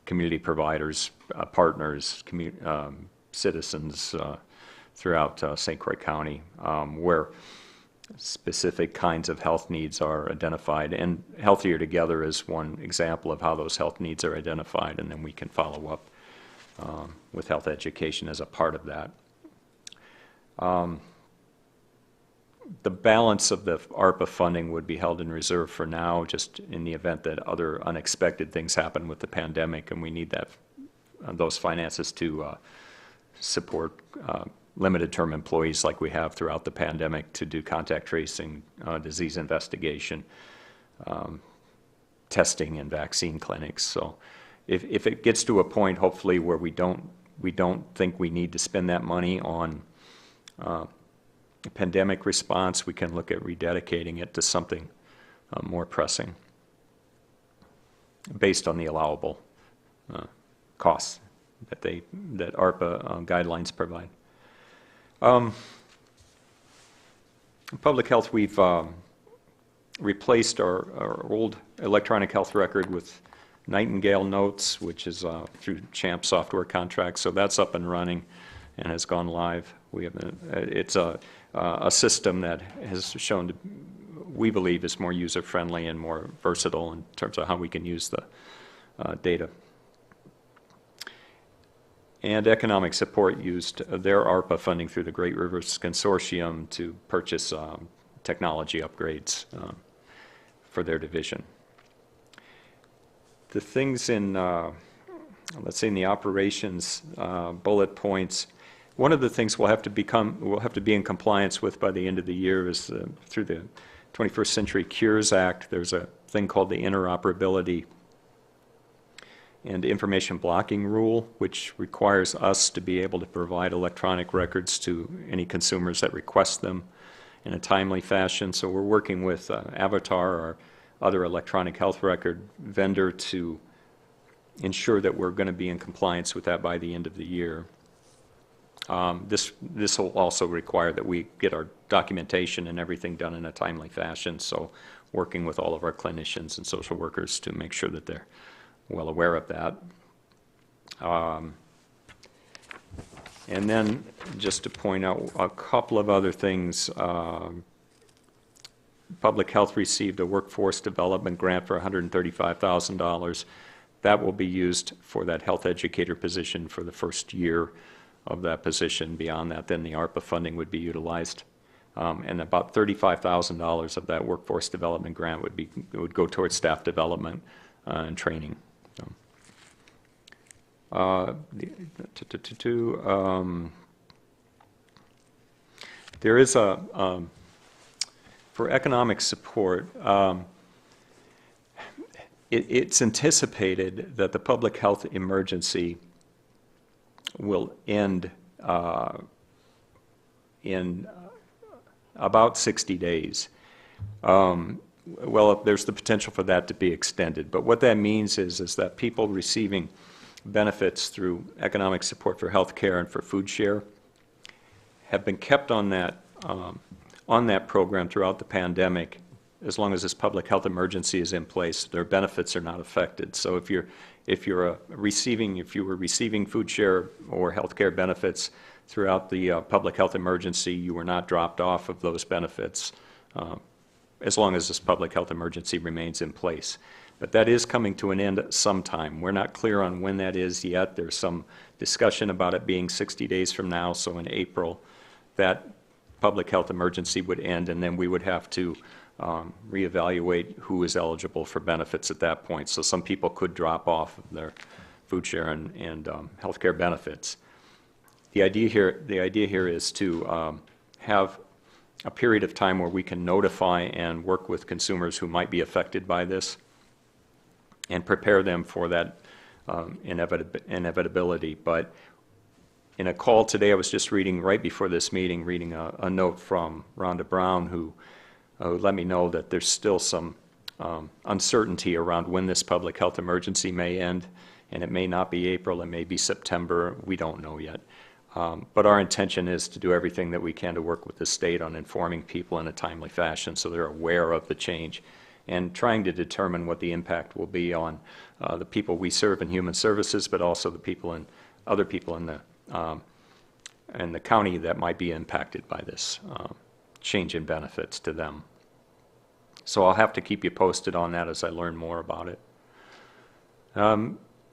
community providers, partners, citizens throughout St. Croix County, where specific kinds of health needs are identified. And Healthier Together is one example of how those health needs are identified, and then we can follow up with health education as a part of that. The balance of the ARPA funding would be held in reserve for now, just in the event that other unexpected things happen with the pandemic, and we need those finances to support limited-term employees like we have throughout the pandemic to do contact tracing, disease investigation, testing, and vaccine clinics. So if it gets to a point, hopefully, where we don't think we need to spend that money on pandemic response, we can look at rededicating it to something more pressing based on the allowable costs that ARPA guidelines provide. Public health, we've replaced our old electronic health record with Nightingale Notes, which is through CHAMP software contracts. So that's up and running and has gone live. It's a system that has shown to, we believe, is more user-friendly and more versatile in terms of how we can use the data. And economic support used their ARPA funding through the Great Rivers Consortium to purchase technology upgrades for their division. The things in, let's say, in the operations bullet points, one of the things we'll have to be in compliance with by the end of the year is through the 21st Century Cures Act. There's a thing called the Interoperability and Information Blocking Rule, which requires us to be able to provide electronic records to any consumers that request them in a timely fashion. So we're working with Avatar, our other electronic health record vendor, to ensure that we're going to be in compliance with that by the end of the year. This will also require that we get our documentation and everything done in a timely fashion, so working with all of our clinicians and social workers to make sure that they're well aware of that. And then just to point out a couple of other things, Public Health received a workforce development grant for $135,000. That will be used for that health educator position for the first year of that position. Beyond that, then the ARPA funding would be utilized. And about $35,000 of that workforce development grant would go towards staff development and training. There is for economic support, it's anticipated that the public health emergency will end in about 60 days. Well, there's the potential for that to be extended. But what that means is that people receiving benefits through economic support for health care and for food share have been kept on that program throughout the pandemic. As long as this public health emergency is in place, their benefits are not affected. So if you were receiving food share or health care benefits throughout the public health emergency, you were not dropped off of those benefits as long as this public health emergency remains in place. But that is coming to an end at some time. We're not clear on when that is yet. There's some discussion about it being 60 days from now, so in April, that public health emergency would end, and then we would have to reevaluate who is eligible for benefits at that point. So some people could drop off of their food share and health care benefits. The idea here is to have a period of time where we can notify and work with consumers who might be affected by this, and prepare them for that inevitability. But in a call today, I was just reading, right before this meeting, reading a note from Rhonda Brown, who let me know that there's still some uncertainty around when this public health emergency may end, and it may not be April, it may be September, we don't know yet. But our intention is to do everything that we can to work with the state on informing people in a timely fashion so they're aware of the change, and trying to determine what the impact will be on the people we serve in human services, but also the people in other people in the county that might be impacted by this change in benefits to them. So I'll have to keep you posted on that as I learn more about it.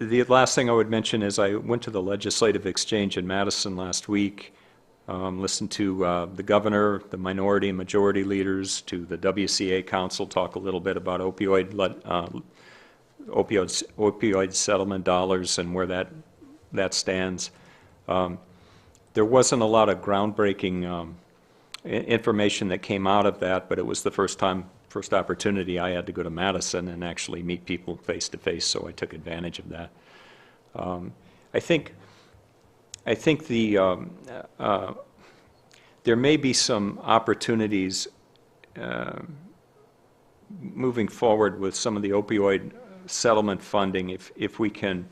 The last thing I would mention is I went to the Legislative Exchange in Madison last week, listened to the governor, the minority and majority leaders, to the WCA Council talk a little bit about opioid settlement dollars and where that stands. There wasn't a lot of groundbreaking information that came out of that, but it was the first opportunity I had to go to Madison and actually meet people face to face, so I took advantage of that. I think there may be some opportunities moving forward with some of the opioid settlement funding if we can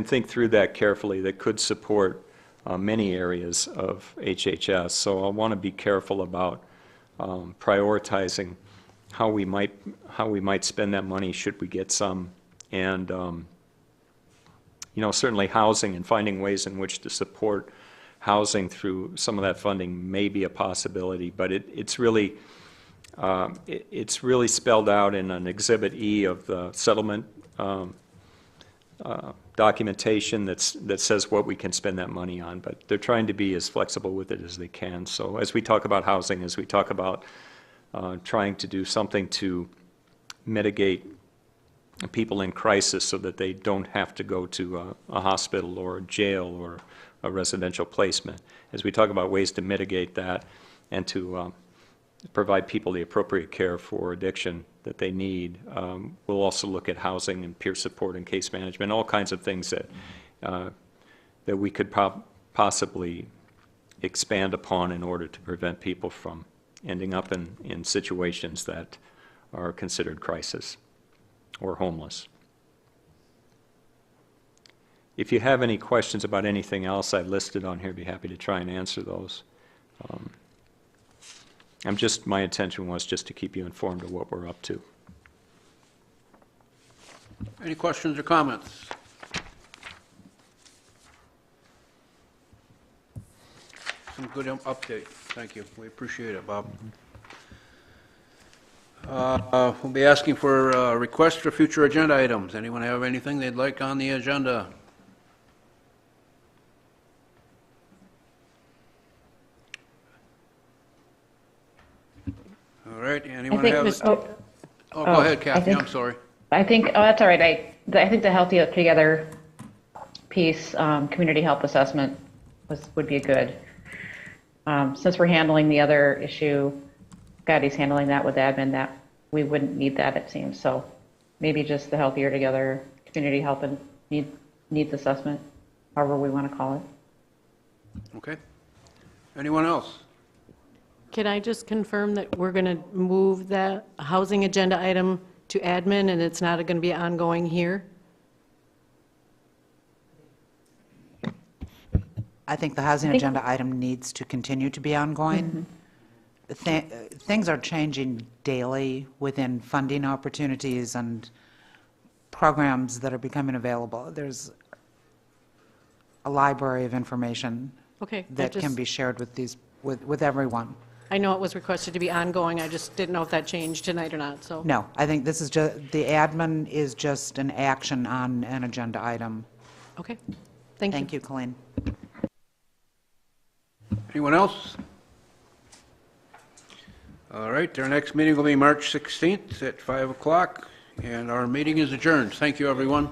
think through that carefully, that could support many areas of HHS. So I want to be careful about prioritizing how we might spend that money should we get some, and certainly housing and finding ways in which to support housing through some of that funding may be a possibility, but it's really spelled out in an Exhibit E of the settlement documentation that says what we can spend that money on, but they're trying to be as flexible with it as they can. So as we talk about housing, as we talk about trying to do something to mitigate people in crisis so that they don't have to go to a hospital or a jail or a residential placement, as we talk about ways to mitigate that and to provide people the appropriate care for addiction that they need. We'll also look at housing and peer support and case management, all kinds of things that we could possibly expand upon in order to prevent people from ending up in situations that are considered crisis or homeless. If you have any questions about anything else I've listed on here, I'd be happy to try and answer those. My intention was just to keep you informed of what we're up to. Any questions or comments? Some good update. Thank you. We appreciate it, Bob. We'll be asking for requests for future agenda items. Anyone have anything they'd like on the agenda? All right. Anyone have? Go ahead, Kathy. I'm sorry. I think, that's all right. I think the Healthy Together piece, community health assessment would be good. Since we're handling the other issue, Scotty's handling that with admin, that we wouldn't need that, it seems. So maybe just the Healthier Together community health and needs assessment, however we want to call it. Okay. Anyone else? Can I just confirm that we're going to move that housing agenda item to admin and it's not going to be ongoing here? I think the housing agenda item needs to continue to be ongoing. Things are changing daily within funding opportunities and programs that are becoming available. There's a library of information that can be shared with everyone. I know it was requested to be ongoing. I just didn't know if that changed tonight or not. So no, I think this is just the admin is just an action on an agenda item. Okay, thank you. Thank you, Colleen. Anyone else? All right, our next meeting will be March 16th at 5 o'clock, and our meeting is adjourned. Thank you, everyone.